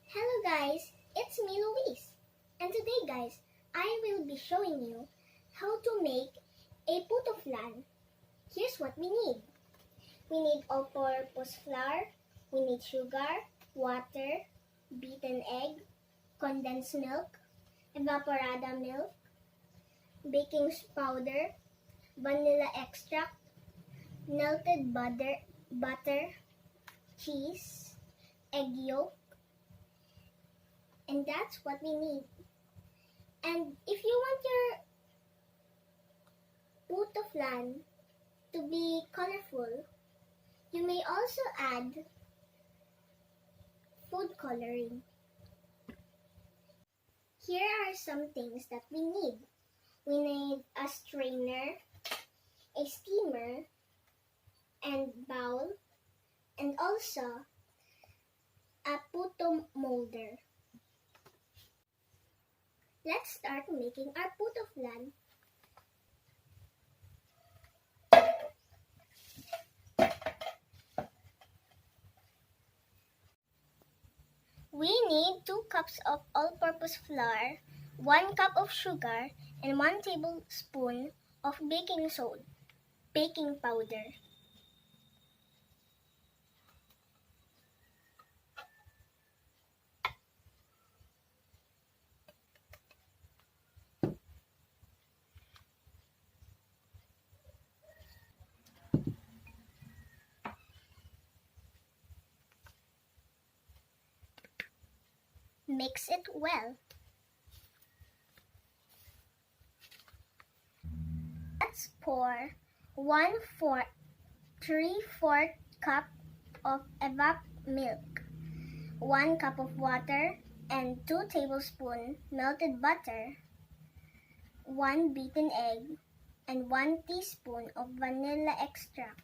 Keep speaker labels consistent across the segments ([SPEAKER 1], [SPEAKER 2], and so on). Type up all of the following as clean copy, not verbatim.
[SPEAKER 1] Hello guys, it's me Louise. And today guys, I will be showing you how to make a PUTOFLAN. Here's what we need. We need all-purpose flour, we need sugar, water, beaten egg, condensed milk, evaporada milk, baking powder, vanilla extract, melted butter, cheese, egg yolk, and that's what we need. And if you want your PUTOFLAN to be colorful, you may also add food coloring. Here are some things that we need. We need a strainer, a steamer, and bowl, and also a puto molder. Let's start making our PUTOFLAN. We need 2 cups of all-purpose flour, 1 cup of sugar, and 1 tablespoon of baking powder. Mix it well. Let's pour 3/4 cup of evap milk, 1 cup of water, and 2 tablespoons melted butter, 1 beaten egg, and 1 teaspoon of vanilla extract.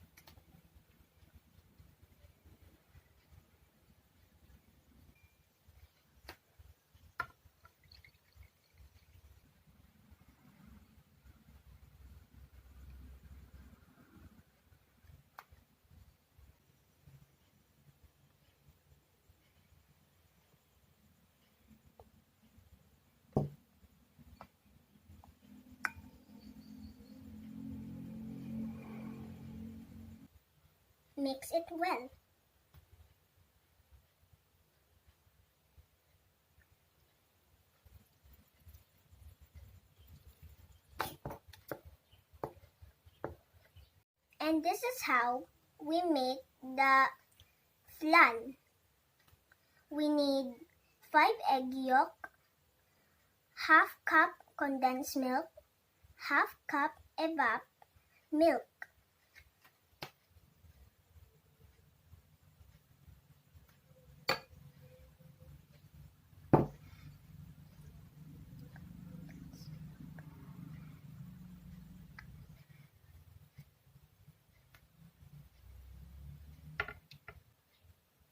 [SPEAKER 1] Mix it well. And this is how we make the flan. We need 5 egg yolk, half cup condensed milk, half cup evap milk.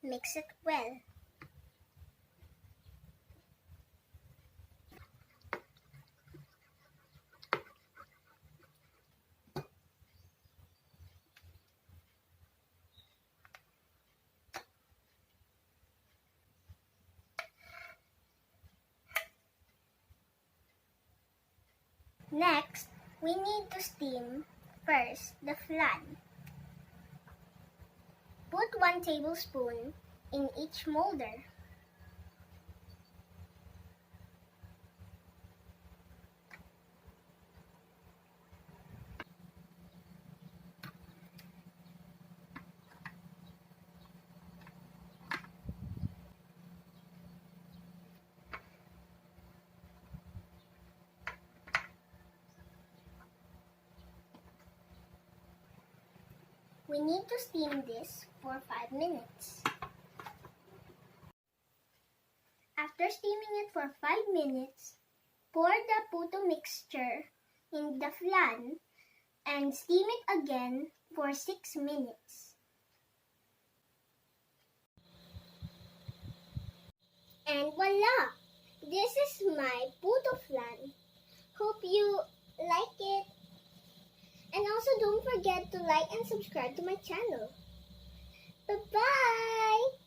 [SPEAKER 1] Mix it well. Next, we need to steam first the flan. Put 1 tablespoon in each molder. We need to steam this for 5 minutes. After steaming it for 5 minutes, pour the puto mixture in the flan and steam it again for 6 minutes. And voila! This is my PUTOFLAN. Hope you like it. And also don't forget to like and subscribe to my channel. Bye-bye!